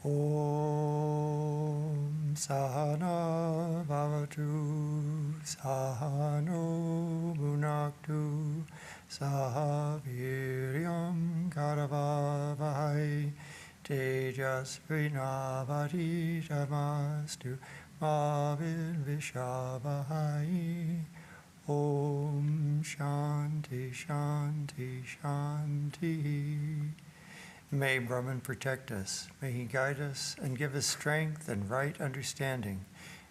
Om Sahana Bhavatu Sahano Bhunaktu Saha Viryam Karavavai Tejasvinavaditamastu Ma Vidvishavahai. Om Shanti Shanti Shanti. May Brahman protect us. May he guide us and give us strength and right understanding.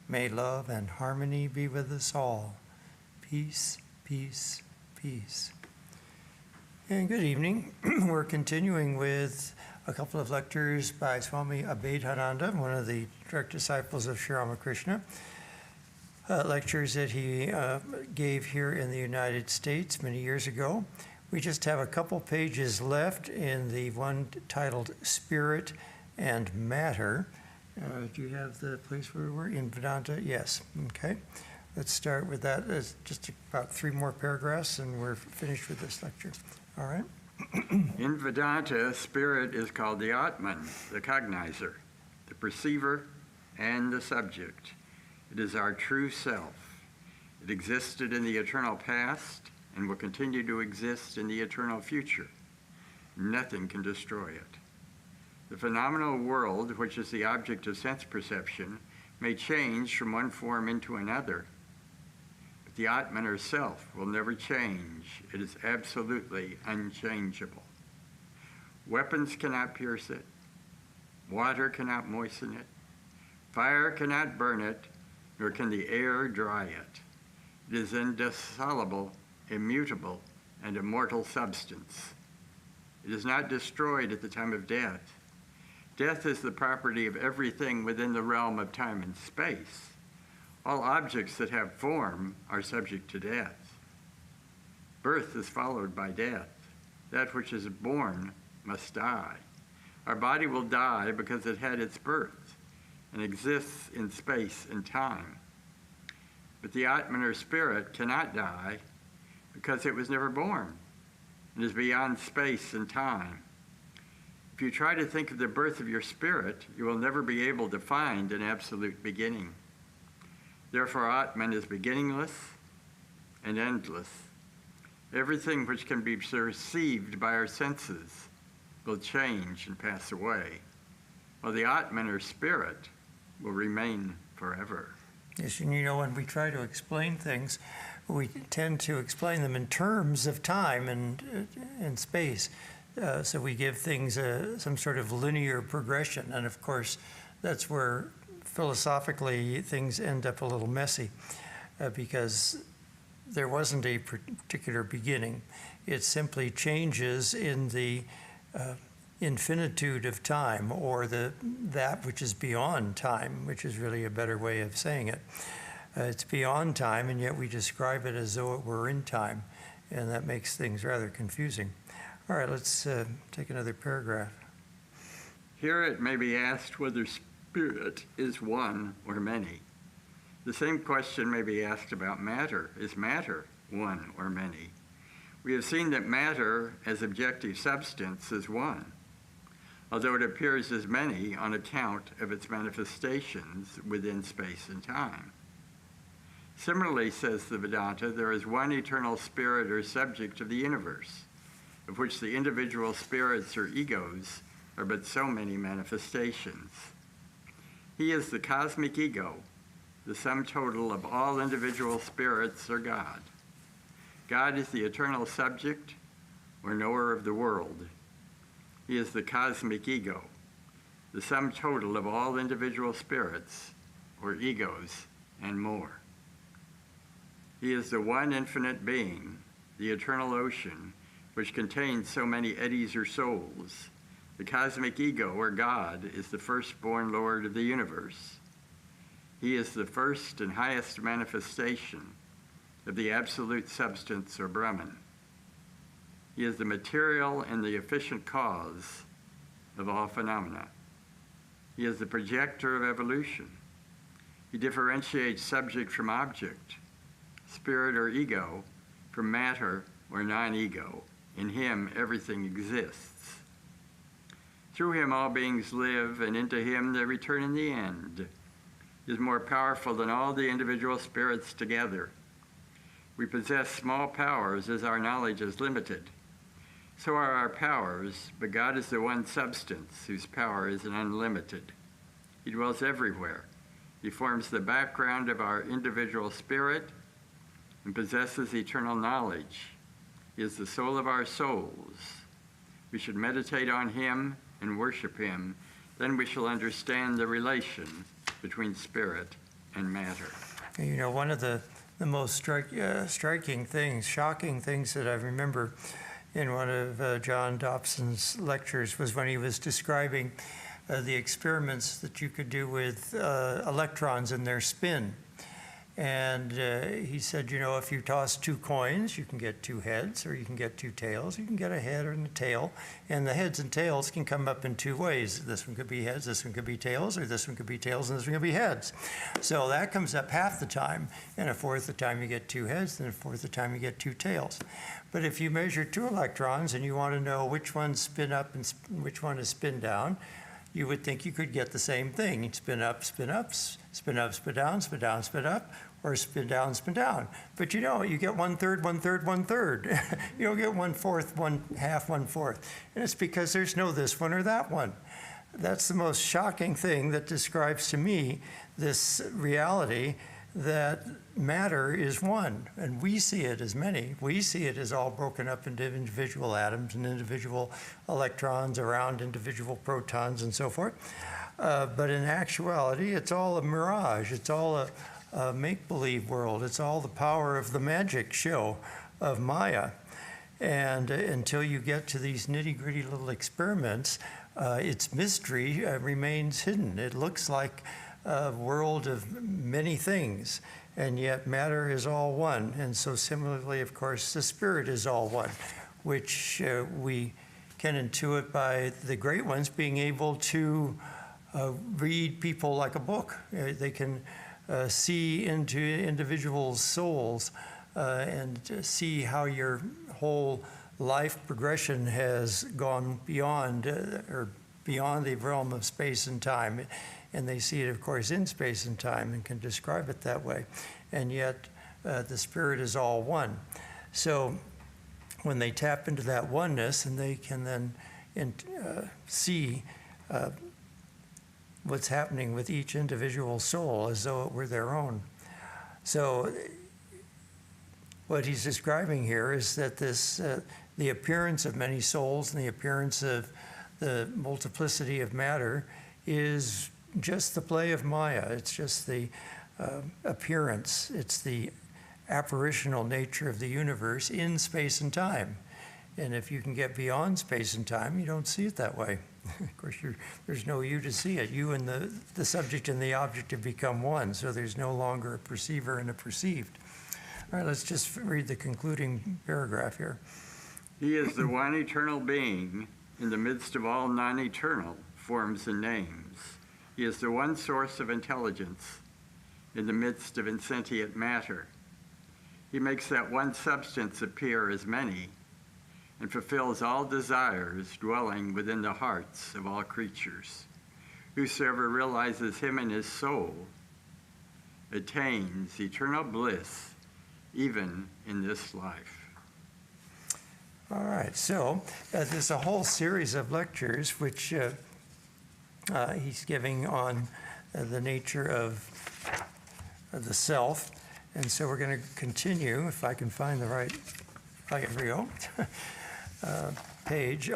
May love and harmony be with us all. Peace, peace, peace. And good evening. We're continuing with a couple of lectures by Swami Abhedananda, one of the direct disciples of Sri Ramakrishna. Lectures that he gave here in the United States many years ago. We just have a couple pages left in the one titled Spirit and Matter. Do you have the place where we were? In Vedanta? Yes. Okay. Let's start with that. It's just about 3 more paragraphs and we're finished with this lecture. All right. In Vedanta, spirit is called the Atman, the cognizer, the perceiver, and the subject. It is our true self. It existed in the eternal past and will continue to exist in the eternal future. Nothing can destroy it. The phenomenal world, which is the object of sense perception, may change from one form into another, but the Atman or self will never change. It is absolutely unchangeable. Weapons cannot pierce it. Water cannot moisten it. Fire cannot burn it, nor can the air dry it. It is indissoluble, immutable, and immortal substance. It is not destroyed at the time of death. Death is the property of everything within the realm of time and space. All objects that have form are subject to death. Birth is followed by death. That which is born must die. Our body will die because it had its birth and exists in space and time. But the Atman or spirit cannot die because it was never born. It is beyond space and time. If you try to think of the birth of your spirit, you will never be able to find an absolute beginning. Therefore, Atman is beginningless and endless. Everything which can be perceived by our senses will change and pass away, while the Atman or spirit will remain forever. Yes, and when we try to explain things, we tend to explain them in terms of time and space. So we give things some sort of linear progression. And of course, that's where philosophically things end up a little messy because there wasn't a particular beginning. It simply changes in the infinitude of time, or that which is beyond time, which is really a better way of saying it. It's beyond time, and yet we describe it as though it were in time, and that makes things rather confusing. All right, let's take another paragraph. Here it may be asked whether spirit is one or many. The same question may be asked about matter. Is matter one or many? We have seen that matter as objective substance is one, although it appears as many on account of its manifestations within space and time. Similarly, says the Vedanta, there is one eternal spirit or subject of the universe, of which the individual spirits or egos are but so many manifestations. He is the cosmic ego, the sum total of all individual spirits or God. God is the eternal subject or knower of the world. He is the cosmic ego, the sum total of all individual spirits or egos and more. He is the one infinite being, the eternal ocean, which contains so many eddies or souls. The cosmic ego, or God, is the firstborn Lord of the universe. He is the first and highest manifestation of the absolute substance, or Brahman. He is the material and the efficient cause of all phenomena. He is the projector of evolution. He differentiates subject from object, spirit or ego from matter or non-ego. In him, everything exists. Through him all beings live, and into him they return in the end. He is more powerful than all the individual spirits together. We possess small powers as our knowledge is limited. So are our powers, but God is the one substance whose power is unlimited. He dwells everywhere. He forms the background of our individual spirit and possesses eternal knowledge. He is the soul of our souls. We should meditate on him and worship him. Then we shall understand the relation between spirit and matter. You know, one of the most striking things, shocking things that I remember in one of John Dobson's lectures was when he was describing the experiments that you could do with electrons and their spin. And he said, you know, if you toss two coins, you can get two heads, or you can get two tails. You can get a head and a tail. And the heads and tails can come up in two ways. This one could be heads, this one could be tails, or this one could be tails, and this one could be heads. So that comes up half the time. And a fourth the time you get two heads, and a fourth the time you get two tails. But if you measure two electrons and you want to know which one spin up and which one is spin down, you would think you could get the same thing. You'd spin up, spin up, spin up, spin down, spin down, spin up, or spin down, spin down. But you know, you get 1/3, 1/3, 1/3. You don't get 1/4, 1/2, 1/4. And it's because there's no this one or that one. That's the most shocking thing that describes to me this reality that matter is one, and we see it as many. We see it as all broken up into individual atoms and individual electrons around individual protons and so forth. But in actuality, it's all a mirage. It's all a make-believe world. It's all the power of the magic show of Maya. And until you get to these nitty-gritty little experiments, its mystery remains hidden. It looks like a world of many things, and yet matter is all one. And so similarly, of course, the spirit is all one, which we can intuit by the great ones being able to read people like a book. They can see into individuals' souls and see how your whole life progression has gone beyond beyond the realm of space and time. And they see it, of course, in space and time and can describe it that way. And yet, the spirit is all one. So when they tap into that oneness, and they can then see what's happening with each individual soul as though it were their own. So what he's describing here is that this, the appearance of many souls and the appearance of the multiplicity of matter is just the play of Maya. It's just the appearance. It's the apparitional nature of the universe in space and time. And if you can get beyond space and time, you don't see it that way. Of course, there's no you to see it. You and the subject and the object have become one, so there's no longer a perceiver and a perceived. All right, let's just read the concluding paragraph here. He is the one eternal being in the midst of all non-eternal forms and names. He is the one source of intelligence in the midst of insentient matter. He makes that one substance appear as many and fulfills all desires dwelling within the hearts of all creatures. Whosoever realizes him in his soul attains eternal bliss even in this life. All right, so there's a whole series of lectures which he's giving on the nature of the self. And so we're going to continue, if I can find the right, here we go, page,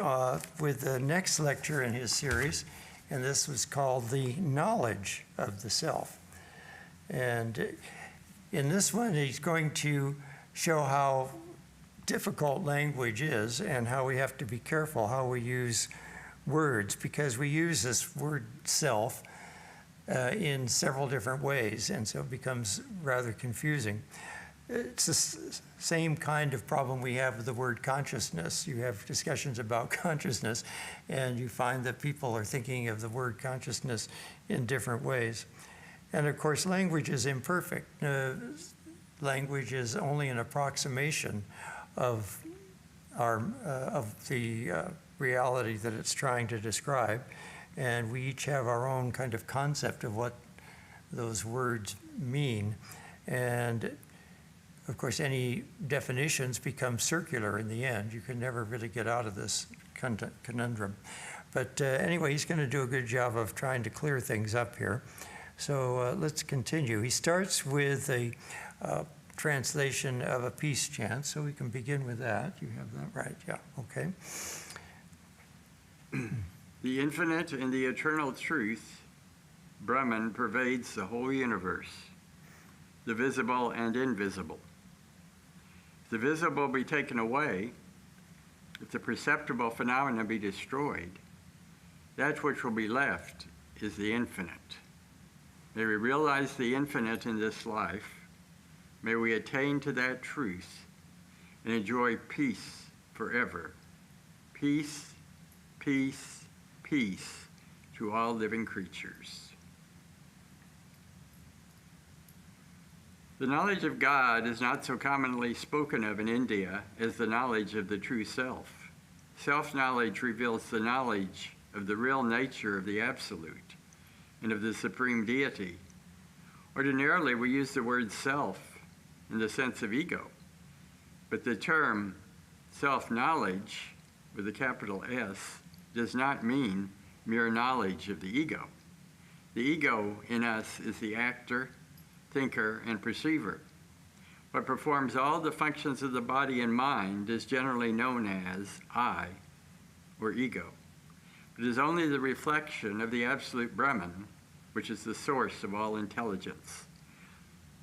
with the next lecture in his series. And this was called The Knowledge of the Self. And in this one, he's going to show how difficult language is and how we have to be careful how we use words, because we use this word self in several different ways, and so it becomes rather confusing. It's the same kind of problem we have with the word consciousness. You have discussions about consciousness, and you find that people are thinking of the word consciousness in different ways. And of course, language is imperfect. Language is only an approximation of the reality that it's trying to describe. And we each have our own kind of concept of what those words mean. And of course, any definitions become circular in the end. You can never really get out of this conundrum. But anyway, he's going to do a good job of trying to clear things up here. So let's continue. He starts with a translation of a peace chant, so we can begin with that. You have that right? Yeah, okay. The infinite and the eternal truth, Brahman, pervades the whole universe, the visible and invisible. If the visible be taken away, if the perceptible phenomena be destroyed, that which will be left is the infinite. May we realize the infinite in this life. May we attain to that truth and enjoy peace forever. Peace, peace, peace to all living creatures. The knowledge of God is not so commonly spoken of in India as the knowledge of the true self. Self-knowledge reveals the knowledge of the real nature of the Absolute and of the Supreme Deity. Ordinarily, we use the word self in the sense of ego, but the term self-knowledge, with a capital S, does not mean mere knowledge of the ego. The ego in us is the actor, thinker, and perceiver. What performs all the functions of the body and mind is generally known as I, or ego. It is only the reflection of the absolute Brahman, which is the source of all intelligence.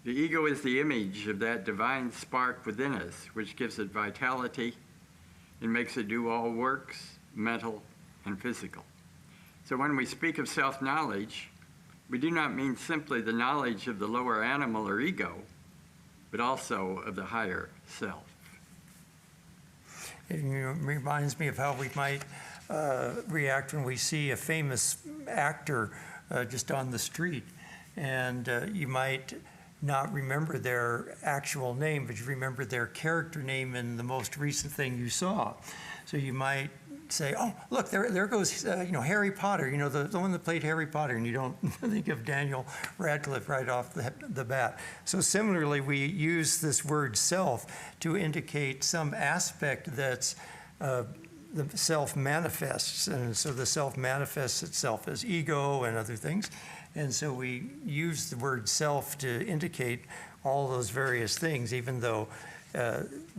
The ego is the image of that divine spark within us, which gives it vitality and makes it do all works, mental and physical. So when we speak of self-knowledge, we do not mean simply the knowledge of the lower animal or ego, but also of the higher self. It reminds me of how we might react when we see a famous actor just on the street, and you might not remember their actual name, but you remember their character name in the most recent thing you saw. So you might say, oh, look, there goes, Harry Potter, the one that played Harry Potter, and you don't think of Daniel Radcliffe right off the bat. So similarly, we use this word self to indicate some aspect that's the self manifests, and so the self manifests itself as ego and other things. And so we use the word self to indicate all those various things, even though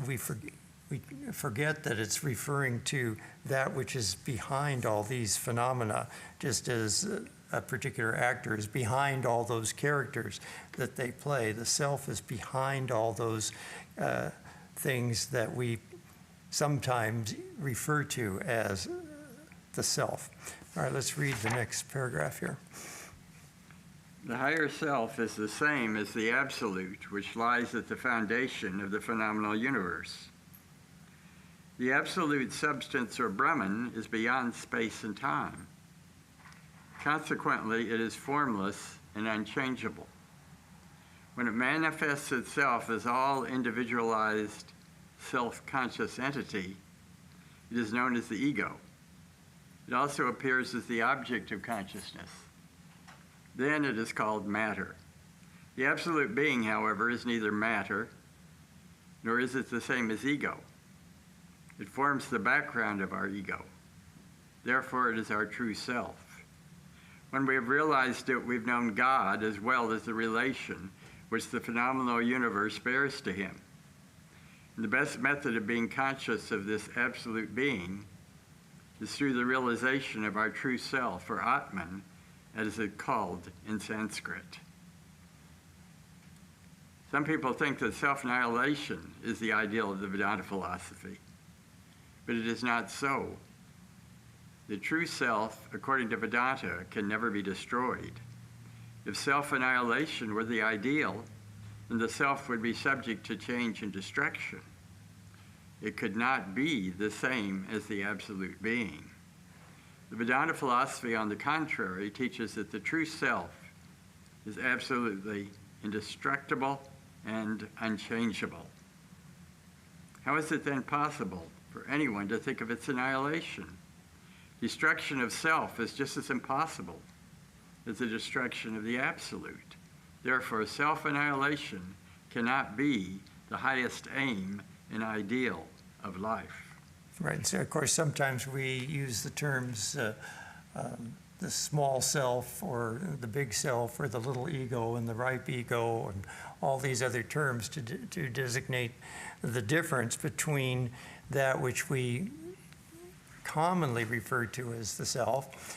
we forget that it's referring to that which is behind all these phenomena, just as a particular actor is behind all those characters that they play. The self is behind all those things that we sometimes refer to as the self. All right, let's read the next paragraph here. The higher self is the same as the absolute, which lies at the foundation of the phenomenal universe. The absolute substance, or Brahman, is beyond space and time. Consequently, it is formless and unchangeable. When it manifests itself as all individualized, self-conscious entity, it is known as the ego. It also appears as the object of consciousness. Then it is called matter. The absolute being, however, is neither matter, nor is it the same as ego. It forms the background of our ego. Therefore, it is our true self. When we have realized it, we've known God as well as the relation which the phenomenal universe bears to him. And the best method of being conscious of this absolute being is through the realization of our true self, or Atman, as it's called in Sanskrit. Some people think that self-annihilation is the ideal of the Vedanta philosophy, but it is not so. The true self, according to Vedanta, can never be destroyed. If self-annihilation were the ideal, then the self would be subject to change and destruction. It could not be the same as the absolute being. The Vedanta philosophy, on the contrary, teaches that the true self is absolutely indestructible and unchangeable. How is it then possible for anyone to think of its annihilation? Destruction of self is just as impossible as the destruction of the absolute. Therefore, self-annihilation cannot be the highest aim and ideal of life. Right. So, of course, sometimes we use the terms the small self or the big self or the little ego and the ripe ego and all these other terms to designate the difference between that which we commonly refer to as the self,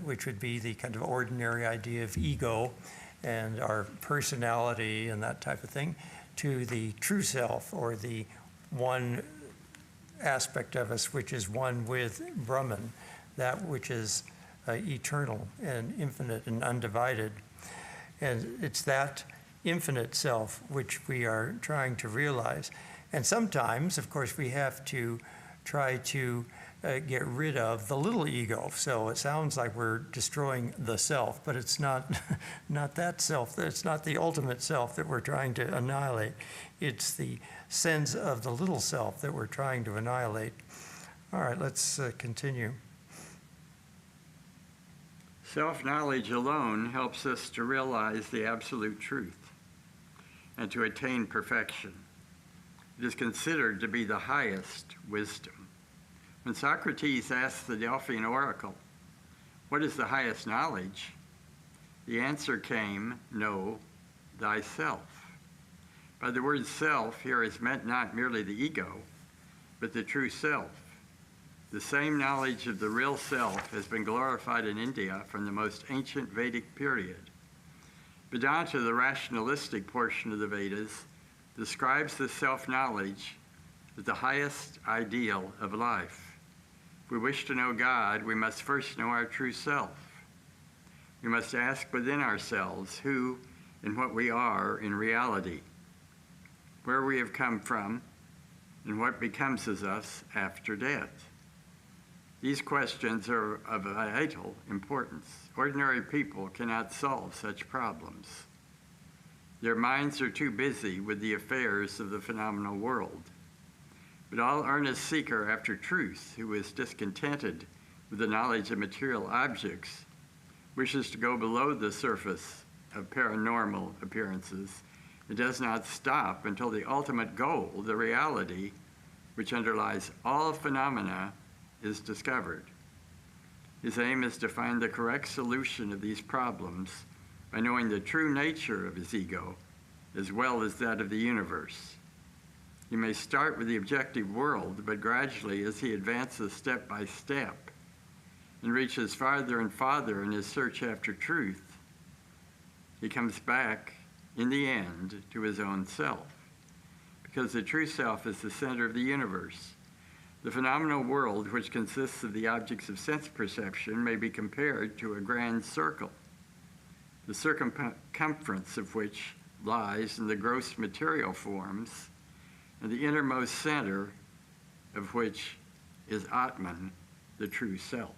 which would be the kind of ordinary idea of ego and our personality and that type of thing, to the true self, or the one aspect of us which is one with Brahman, that which is eternal and infinite and undivided. And it's that infinite self which we are trying to realize. And sometimes, of course, we have to try to get rid of the little ego. So it sounds like we're destroying the self, but it's not, not that self. It's not the ultimate self that we're trying to annihilate. It's the sense of the little self that we're trying to annihilate. All right, let's continue. Self-knowledge alone helps us to realize the absolute truth and to attain perfection. It is considered to be the highest wisdom. When Socrates asked the Delphian oracle, "What is the highest knowledge?" the answer came, "Know thyself." By the word self here is meant not merely the ego, but the true self. The same knowledge of the real self has been glorified in India from the most ancient Vedic period. Vedanta, the rationalistic portion of the Vedas, describes this self-knowledge as the highest ideal of life. If we wish to know God, we must first know our true self. We must ask within ourselves who and what we are in reality, where we have come from, and what becomes of us after death. These questions are of vital importance. Ordinary people cannot solve such problems. Their minds are too busy with the affairs of the phenomenal world. But all earnest seeker after truth who is discontented with the knowledge of material objects wishes to go below the surface of paranormal appearances. It does not stop until the ultimate goal, the reality which underlies all phenomena, is discovered. His aim is to find the correct solution of these problems by knowing the true nature of his ego as well as that of the universe. He may start with the objective world, but gradually, as he advances step by step and reaches farther and farther in his search after truth, he comes back in the end to his own self, because the true self is the center of the universe. The phenomenal world, which consists of the objects of sense perception, may be compared to a grand circle, the circumference of which lies in the gross material forms, and the innermost center of which is Atman, the true self.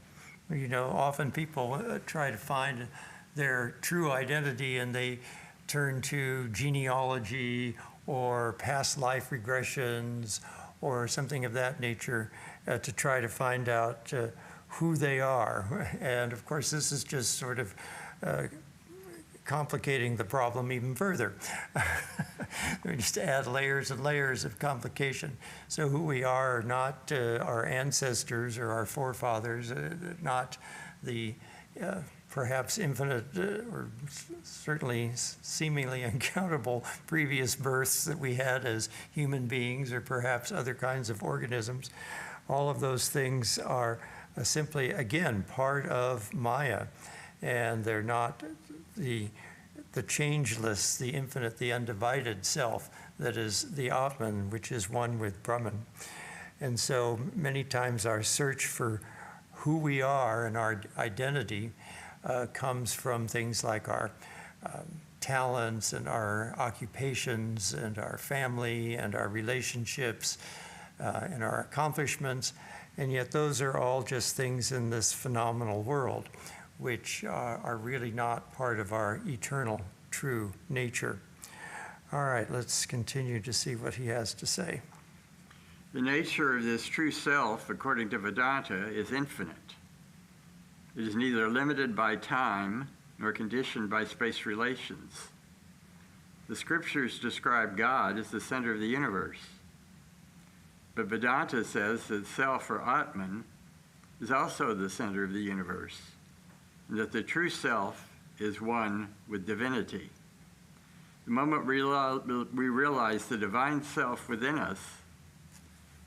You know, often people try to find their true identity and they turn to genealogy or past life regressions or something of that nature to try to find out who they are. And of course, this is just sort of complicating the problem even further. We just add layers and layers of complication. So who we are not our ancestors or our forefathers, not the perhaps infinite or certainly seemingly uncountable previous births that we had as human beings or perhaps other kinds of organisms. All of those things are simply, again, part of Maya, and they're not the changeless, the infinite, the undivided self that is the Atman, which is one with Brahman. And so many times our search for who we are and our identity comes from things like our talents and our occupations and our family and our relationships and our accomplishments. And yet those are all just things in this phenomenal world, which are really not part of our eternal, true nature. All right, let's continue to see what he has to say. The nature of this true self, according to Vedanta, is infinite. It is neither limited by time nor conditioned by space relations. The scriptures describe God as the center of the universe. But Vedanta says that self, or Atman, is also the center of the universe, and that the true self is one with divinity. The moment we realize the divine self within us,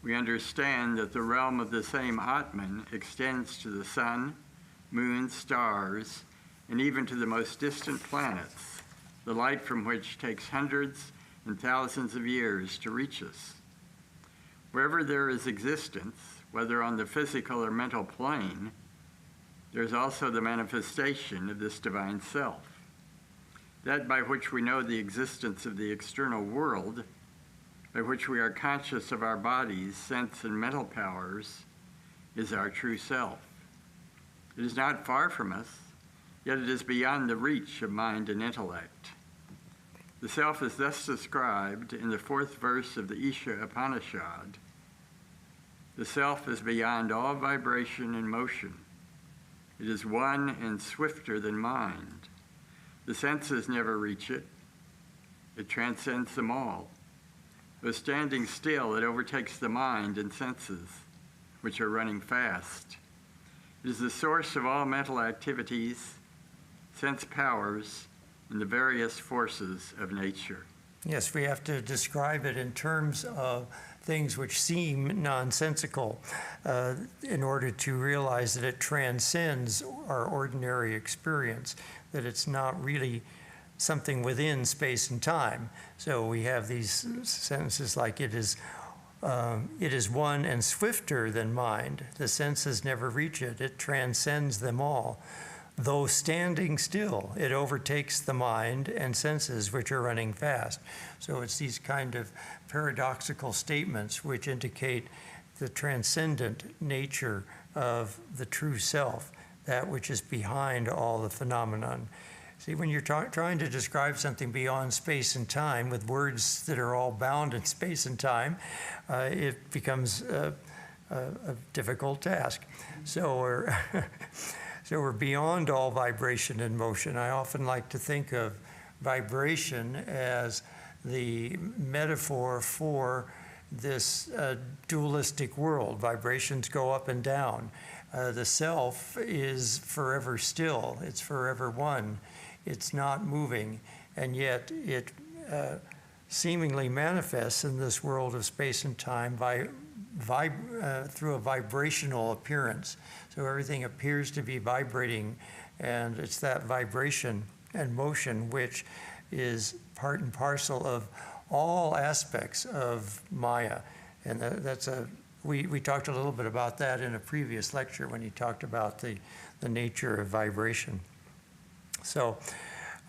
we understand that the realm of the same Atman extends to the sun, moon, stars, and even to the most distant planets, the light from which takes hundreds and thousands of years to reach us. Wherever there is existence, whether on the physical or mental plane, there's also the manifestation of this divine self. That by which we know the existence of the external world, by which we are conscious of our bodies, sense, and mental powers, is our true self. It is not far from us, yet it is beyond the reach of mind and intellect. The self is thus described in the 4th verse of the Isha Upanishad. The self is beyond all vibration and motion. It is one and swifter than mind. The senses never reach it. It transcends them all. Though standing still, it overtakes the mind and senses, which are running fast. It is the source of all mental activities, sense powers, and the various forces of nature. Yes, we have to describe it in terms of things which seem nonsensical in order to realize that it transcends our ordinary experience, that it's not really something within space and time. So we have these sentences like it is one and swifter than mind. The senses never reach it. It transcends them all. Though standing still, it overtakes the mind and senses which are running fast. So it's these kind of paradoxical statements which indicate the transcendent nature of the true self, that which is behind all the phenomenon. See, when you're trying to describe something beyond space and time with words that are all bound in space and time, it becomes a difficult task. So we're beyond all vibration and motion. I often like to think of vibration as the metaphor for this dualistic world. Vibrations go up and down. The self is forever still. It's forever one. It's not moving, and yet it seemingly manifests in this world of space and time through a vibrational appearance. So everything appears to be vibrating, and it's that vibration and motion which is part and parcel of all aspects of Maya. And we talked a little bit about that in a previous lecture when he talked about the nature of vibration. So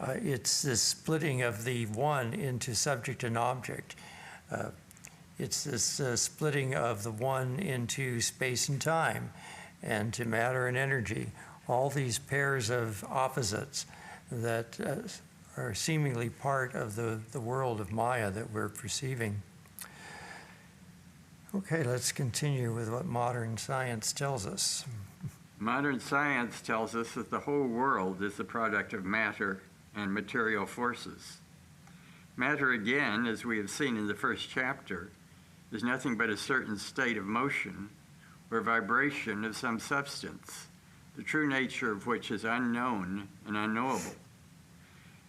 it's this splitting of the one into subject and object. It's this splitting of the one into space and time and to matter and energy. All these pairs of opposites that are seemingly part of the world of Maya that we're perceiving. Okay, let's continue with what modern science tells us. Modern science tells us that the whole world is the product of matter and material forces. Matter, again, as we have seen in the first chapter, is nothing but a certain state of motion or vibration of some substance, the true nature of which is unknown and unknowable.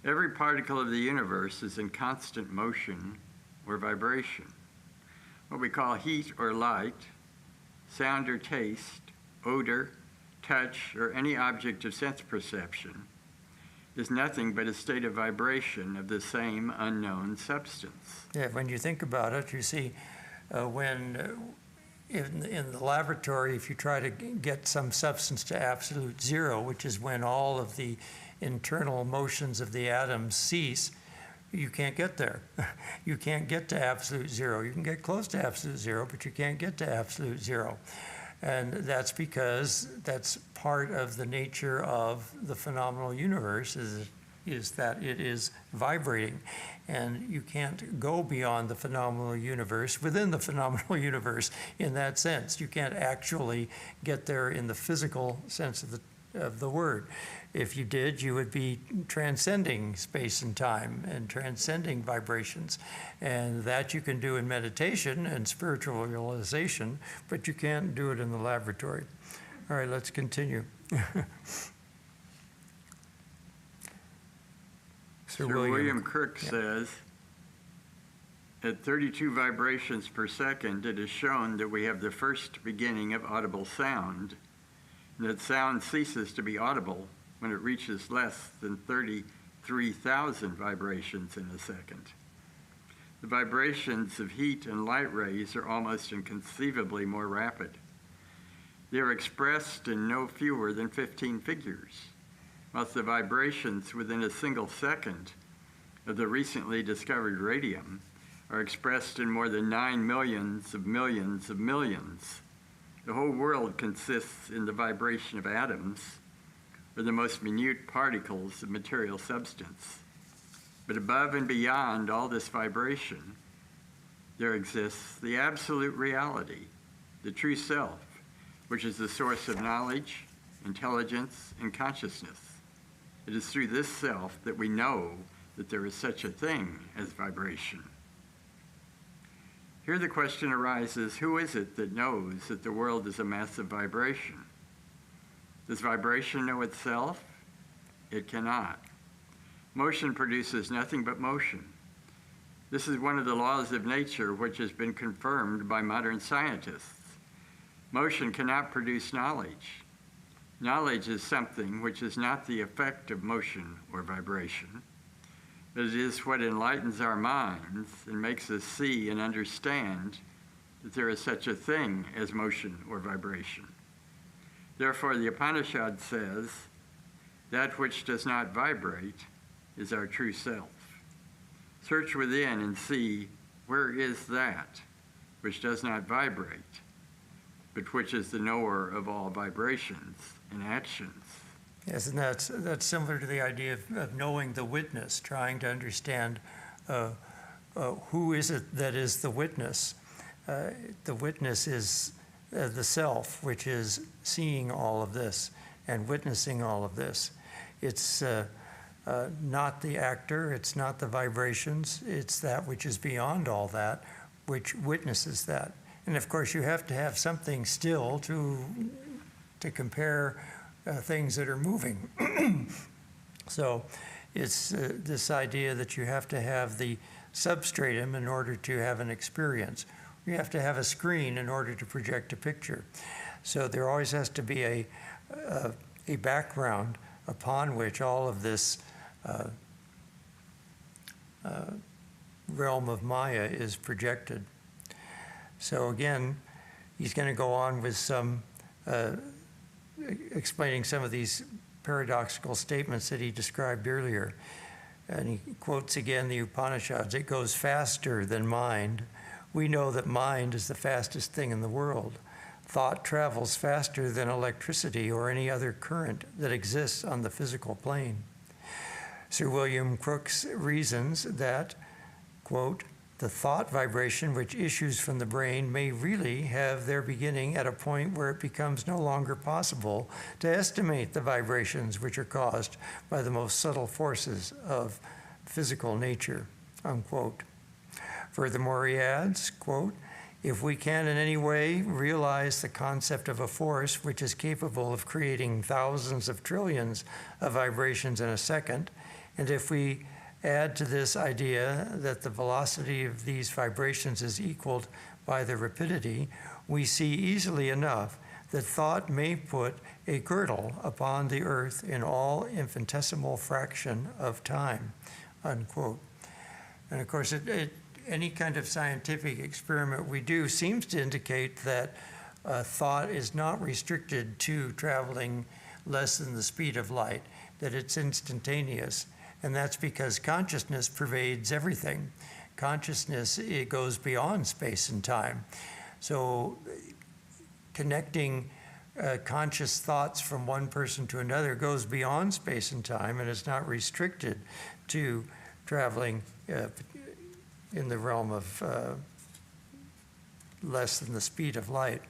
Every particle of the universe is in constant motion or vibration. What we call heat or light, sound or taste, odor, touch, or any object of sense perception is nothing but a state of vibration of the same unknown substance. Yeah, when you think about it, you see when in the laboratory, if you try to get some substance to absolute zero, which is when all of the internal motions of the atoms cease, you can't get there. You can't get to absolute zero. You can get close to absolute zero, but you can't get to absolute zero. And that's because that's part of the nature of the phenomenal universe, is is that it is vibrating. And you can't go beyond the phenomenal universe within the phenomenal universe in that sense. You can't actually get there in the physical sense of the word. If you did, you would be transcending space and time and transcending vibrations. And that you can do in meditation and spiritual realization, but you can't do it in the laboratory. All right, let's continue. Sir William Crook says, at 32 vibrations per second, it is shown that we have the first beginning of audible sound, and that sound ceases to be audible when it reaches less than 33,000 vibrations in a second. The vibrations of heat and light rays are almost inconceivably more rapid. They are expressed in no fewer than 15 figures, whilst the vibrations within a single second of the recently discovered radium are expressed in more than 9 millions of millions of millions. The whole world consists in the vibration of atoms, or the most minute particles of material substance. But above and beyond all this vibration, there exists the absolute reality, the true self, which is the source of knowledge, intelligence, and consciousness. It is through this self that we know that there is such a thing as vibration. Here the question arises, who is it that knows that the world is a massive vibration? Does vibration know itself? It cannot. Motion produces nothing but motion. This is one of the laws of nature which has been confirmed by modern scientists. Motion cannot produce knowledge. Knowledge is something which is not the effect of motion or vibration, but it is what enlightens our minds and makes us see and understand that there is such a thing as motion or vibration. Therefore, the Upanishad says, that which does not vibrate is our true self. Search within and see where is that which does not vibrate, but which is the knower of all vibrations and actions. Yes, and that's similar to the idea of knowing the witness, trying to understand who is it that is the witness. The witness is the self, which is seeing all of this and witnessing all of this. It's not the actor, it's not the vibrations, it's that which is beyond all that, which witnesses that. And of course, you have to have something still to compare things that are moving. So it's this idea that you have to have the substratum in order to have an experience. You have to have a screen in order to project a picture. So there always has to be a background upon which all of this realm of Maya is projected. So again, he's going to go on with some explaining some of these paradoxical statements that he described earlier. And he quotes again the Upanishads, it goes faster than mind. We know that mind is the fastest thing in the world. Thought travels faster than electricity or any other current that exists on the physical plane. Sir William Crook reasons that, quote, the thought vibration which issues from the brain may really have their beginning at a point where it becomes no longer possible to estimate the vibrations which are caused by the most subtle forces of physical nature, unquote. Furthermore, he adds, quote, if we can in any way realize the concept of a force which is capable of creating thousands of trillions of vibrations in a second, and if we add to this idea that the velocity of these vibrations is equaled by the rapidity, we see easily enough that thought may put a girdle upon the earth in all infinitesimal fraction of time, unquote. And of course, any kind of scientific experiment we do seems to indicate that thought is not restricted to traveling less than the speed of light, that it's instantaneous. And that's because consciousness pervades everything. Consciousness, it goes beyond space and time. So connecting conscious thoughts from one person to another goes beyond space and time, and is not restricted to traveling in the realm of less than the speed of light.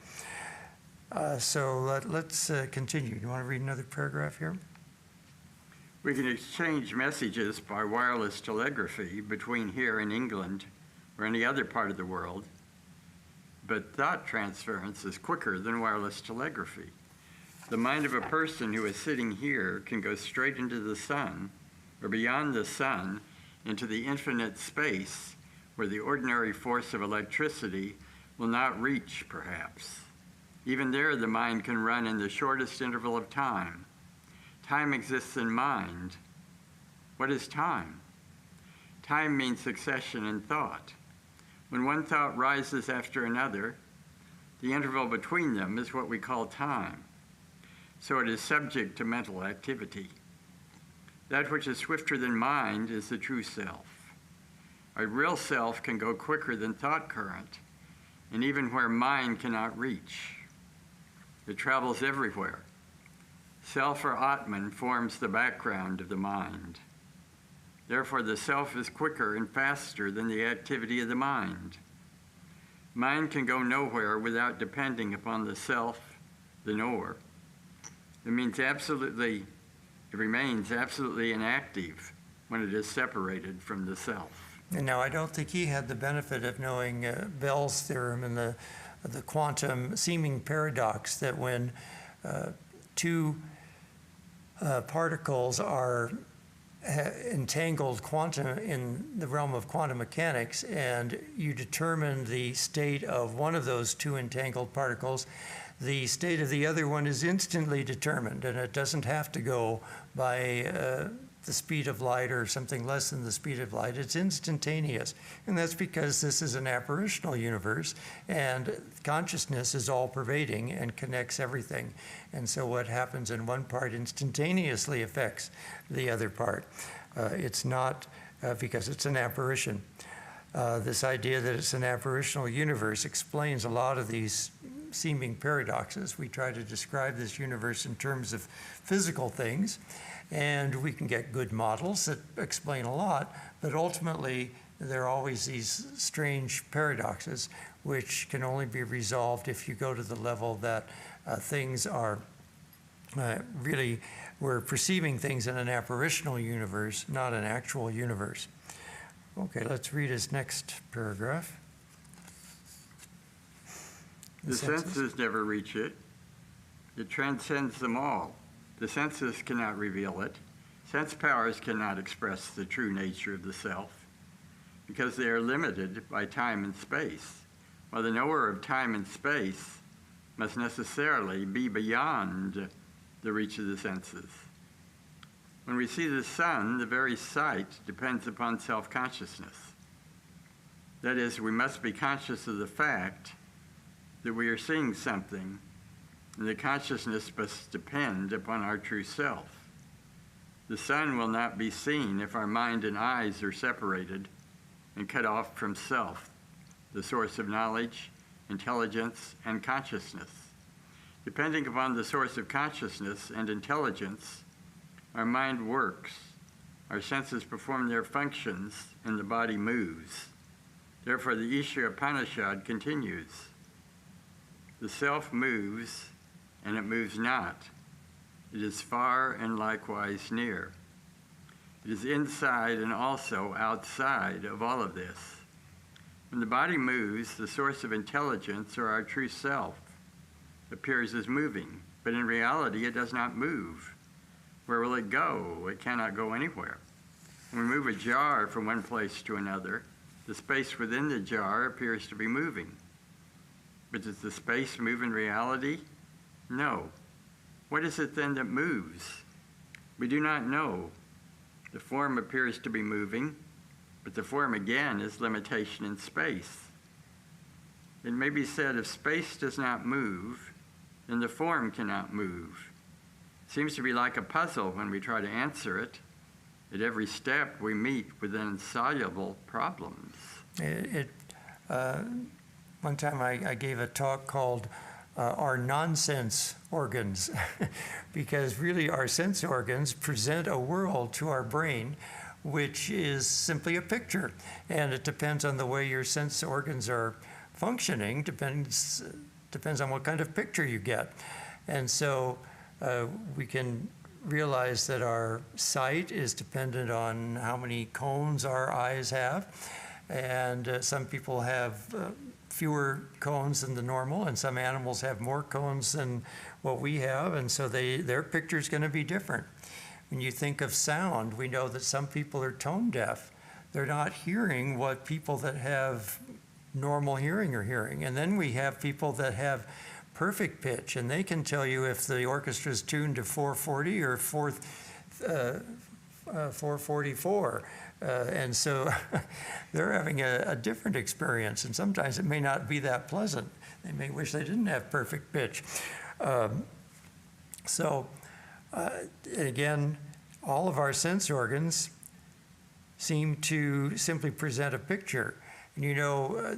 So let's continue. You want to read another paragraph here? We can exchange messages by wireless telegraphy between here and England or any other part of the world, but thought transference is quicker than wireless telegraphy. The mind of a person who is sitting here can go straight into the sun, or beyond the sun, into the infinite space where the ordinary force of electricity will not reach, perhaps. Even there, the mind can run in the shortest interval of time. Time exists in mind. What is time? Time means succession in thought. When one thought rises after another, the interval between them is what we call time. So it is subject to mental activity. That which is swifter than mind is the true self. Our real self can go quicker than thought current, and even where mind cannot reach. It travels everywhere. Self, or Atman, forms the background of the mind. Therefore, the self is quicker and faster than the activity of the mind. Mind can go nowhere without depending upon the self, the knower. It remains absolutely inactive when it is separated from the self. And now, I don't think he had the benefit of knowing Bell's theorem and the quantum seeming paradox that when two particles are entangled in the realm of quantum mechanics, and you determine the state of one of those two entangled particles, the state of the other one is instantly determined, and it doesn't have to go by the speed of light or something less than the speed of light. It's instantaneous. And that's because this is an apparitional universe, and consciousness is all-pervading and connects everything. And so what happens in one part instantaneously affects the other part. It's not because it's an apparition. This idea that it's an apparitional universe explains a lot of these seeming paradoxes. We try to describe this universe in terms of physical things, and we can get good models that explain a lot, but ultimately there are always these strange paradoxes which can only be resolved if you go to the level that things are really, we're perceiving things in an apparitional universe, not an actual universe. Okay, let's read his next paragraph. The senses never reach it. It transcends them all. The senses cannot reveal it. Sense powers cannot express the true nature of the self because they are limited by time and space, while the knower of time and space must necessarily be beyond the reach of the senses. When we see the sun, the very sight depends upon self-consciousness. That is, we must be conscious of the fact that we are seeing something, and the consciousness must depend upon our true self. The sun will not be seen if our mind and eyes are separated and cut off from self, the source of knowledge, intelligence, and consciousness. Depending upon the source of consciousness and intelligence, our mind works, our senses perform their functions, and the body moves. Therefore, the Isha Upanishad continues. The self moves, and it moves not. It is far and likewise near. It is inside and also outside of all of this. When the body moves, the source of intelligence, or our true self, appears as moving, but in reality it does not move. Where will it go? It cannot go anywhere. When we move a jar from one place to another, the space within the jar appears to be moving. But does the space move in reality? No. What is it then that moves? We do not know. The form appears to be moving, but the form again is limitation in space. It may be said if space does not move, then the form cannot move. It seems to be like a puzzle when we try to answer it. At every step we meet with insoluble problems. One time I gave a talk called are nonsense organs, because really our sense organs present a world to our brain which is simply a picture, and it depends on the way your sense organs are functioning, depends on what kind of picture you get. And so we can realize that our sight is dependent on how many cones our eyes have, and some people have fewer cones than the normal, and some animals have more cones than what we have, and so their picture is going to be different. When you think of sound, we know that some people are tone deaf. They're not hearing what people that have normal hearing are hearing. And then we have people that have perfect pitch, and they can tell you if the orchestra is tuned to 440 or 444. And so they're having a different experience, and sometimes it may not be that pleasant. They may wish they didn't have perfect pitch. Again, all of our sense organs seem to simply present a picture. And you know,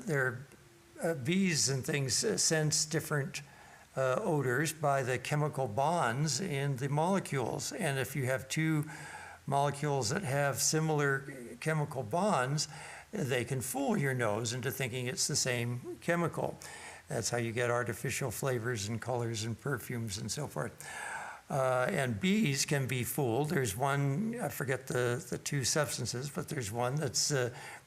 bees and things sense different odors by the chemical bonds in the molecules. And if you have two molecules that have similar chemical bonds, they can fool your nose into thinking it's the same chemical. That's how you get artificial flavors and colors and perfumes and so forth. And bees can be fooled. There's one, I forget the two substances, but there's one that's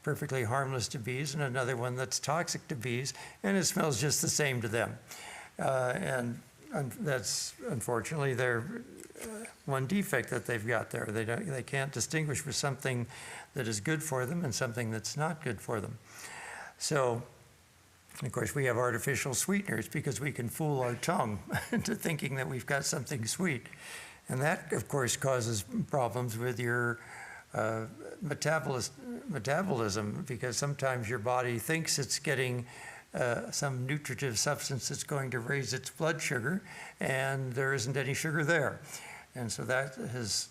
perfectly harmless to bees and another one that's toxic to bees, and it smells just the same to them. And that's unfortunately their one defect that they've got there. They can't distinguish for something that is good for them and something that's not good for them. So, of course, we have artificial sweeteners because we can fool our tongue into thinking that we've got something sweet. And that, of course, causes problems with your metabolism, because sometimes your body thinks it's getting some nutritive substance that's going to raise its blood sugar, and there isn't any sugar there. And so that has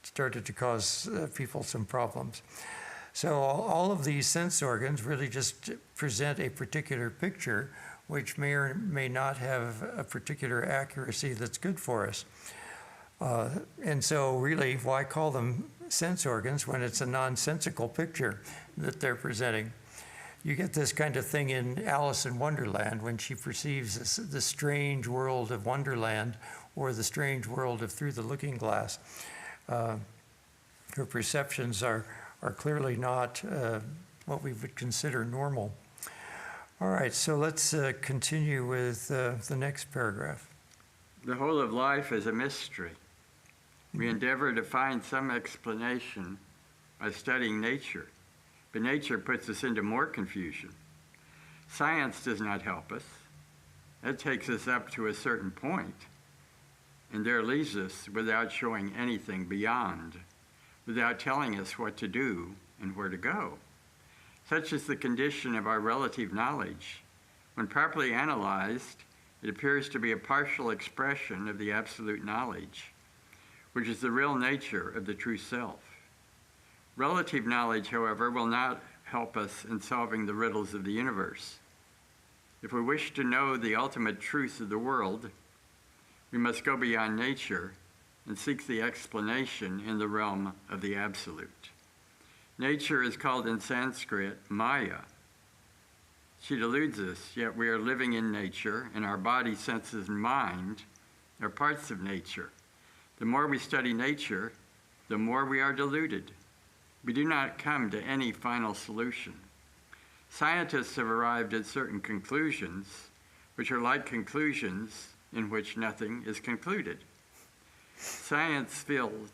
started to cause people some problems. So all of these sense organs really just present a particular picture, which may or may not have a particular accuracy that's good for us. And so really, why call them sense organs when it's a nonsensical picture that they're presenting? You get this kind of thing in Alice in Wonderland when she perceives the strange world of Wonderland or the strange world of Through the Looking Glass. Her perceptions are clearly not what we would consider normal. All right, so let's continue with the next paragraph. The whole of life is a mystery. We endeavor to find some explanation by studying nature, but nature puts us into more confusion. Science does not help us. It takes us up to a certain point, and there leaves us without showing anything beyond, without telling us what to do and where to go. Such is the condition of our relative knowledge. When properly analyzed, it appears to be a partial expression of the absolute knowledge, which is the real nature of the true self. Relative knowledge, however, will not help us in solving the riddles of the universe. If we wish to know the ultimate truth of the world, we must go beyond nature and seek the explanation in the realm of the absolute. Nature is called in Sanskrit Maya. She deludes us, yet we are living in nature, and our body, senses, and mind are parts of nature. The more we study nature, the more we are deluded. We do not come to any final solution. Scientists have arrived at certain conclusions, which are like conclusions in which nothing is concluded. Science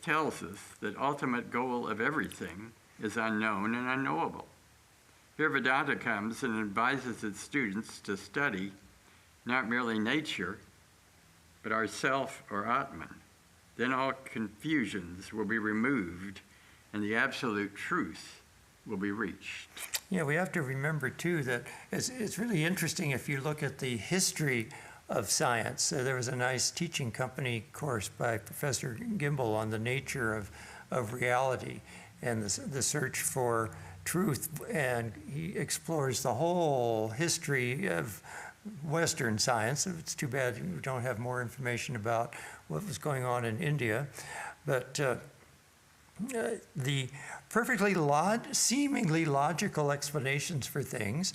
tells us that ultimate goal of everything is unknown and unknowable. Here Vedanta comes and advises its students to study not merely nature, but ourself or Atman. Then all confusions will be removed and the absolute truth will be reached. Yeah, we have to remember too that it's really interesting if you look at the history of science. There was a nice teaching company course by Professor Gimbel on the nature of reality and the search for truth, and he explores the whole history of Western science. It's too bad we don't have more information about what was going on in India. But the perfectly seemingly logical explanations for things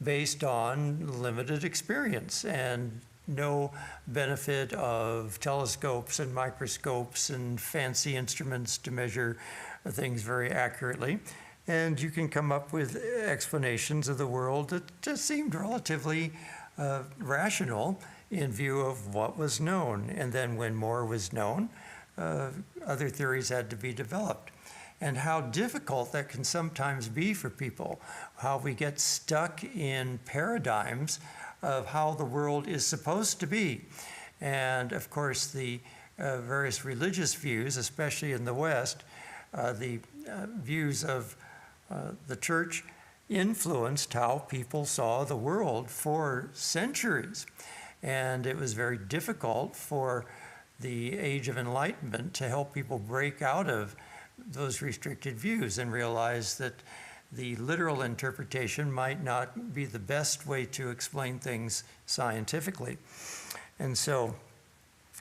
based on limited experience and no benefit of telescopes and microscopes and fancy instruments to measure things very accurately. And you can come up with explanations of the world that just seemed relatively rational in view of what was known. And then when more was known, other theories had to be developed. And how difficult that can sometimes be for people, how we get stuck in paradigms of how the world is supposed to be. And of course, the various religious views, especially in the West, the views of the church influenced how people saw the world for centuries. And it was very difficult for the Age of Enlightenment to help people break out of those restricted views and realize that the literal interpretation might not be the best way to explain things scientifically. And so,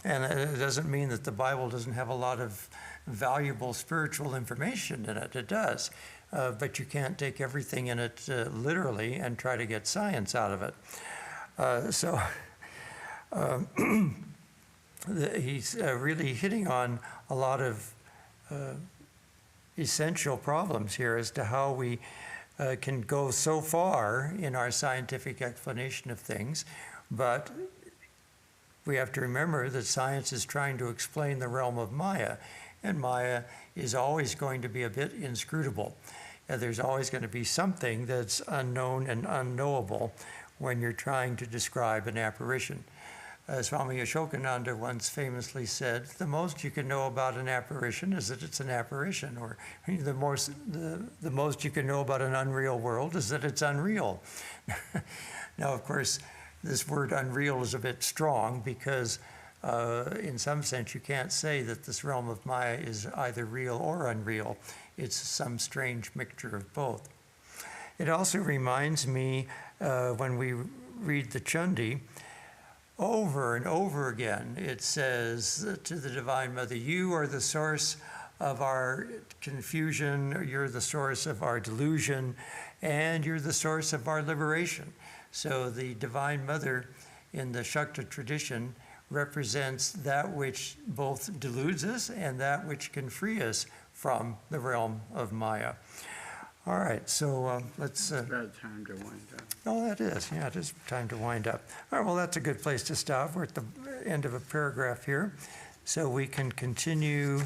and it doesn't mean that the Bible doesn't have a lot of valuable spiritual information in it. It does. But you can't take everything in it literally and try to get science out of it. He's really hitting on a lot of essential problems here as to how we can go so far in our scientific explanation of things, but we have to remember that science is trying to explain the realm of Maya, and Maya is always going to be a bit inscrutable. There's always going to be something that's unknown and unknowable when you're trying to describe an apparition. Swami Ashokananda once famously said, the most you can know about an apparition is that it's an apparition, or the most you can know about an unreal world is that it's unreal. Now, of course, this word unreal is a bit strong because in some sense you can't say that this realm of Maya is either real or unreal. It's some strange mixture of both. It also reminds me when we read the Chandi, over and over again, it says to the Divine Mother, you are the source of our confusion, you're the source of our delusion, and you're the source of our liberation. So the Divine Mother in the Shakta tradition represents that which both deludes us and that which can free us from the realm of Maya. All right, so let's... It's about time to wind up. Oh, that is. Yeah, it is time to wind up. All right, well, that's a good place to stop. We're at the end of a paragraph here, so we can continue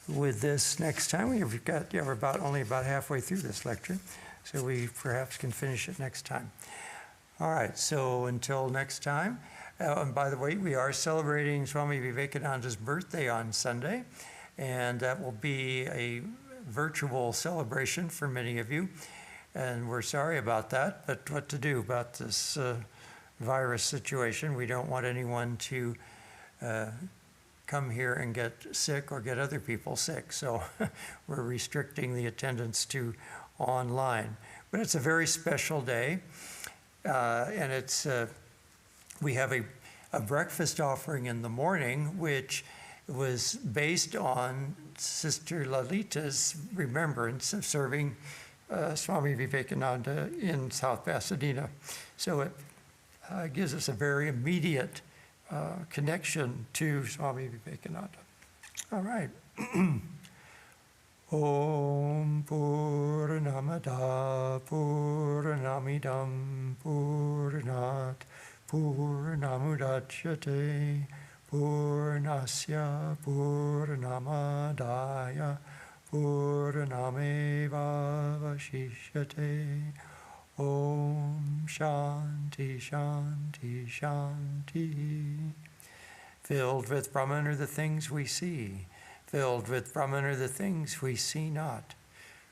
with this next time. We're only about halfway through this lecture, so we perhaps can finish it next time. All right, so until next time. And by the way, we are celebrating Swami Vivekananda's birthday on Sunday, and that will be a virtual celebration for many of you, and we're sorry about that, but what to do about this virus situation? We don't want anyone to come here and get sick or get other people sick, so we're restricting the attendance to online. But it's a very special day, and it's we have a breakfast offering in the morning, which was based on Sister Lalita's remembrance of serving Swami Vivekananda in South Pasadena. So it gives us a very immediate connection to Swami Vivekananda. All right. Om Purnamada Purnamidam Purnat Purnamudachyate Purnasya Purnamadaya Purnameva Vashishyate. Om Shanti Shanti Shanti. Filled with Brahman are the things we see. Filled with Brahman are the things we see not.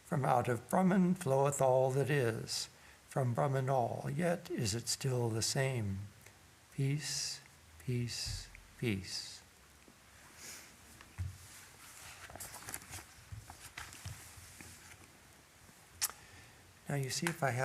From out of Brahman floweth all that is. From Brahman all, yet is it still the same. Peace, peace, peace. Now you see if I had a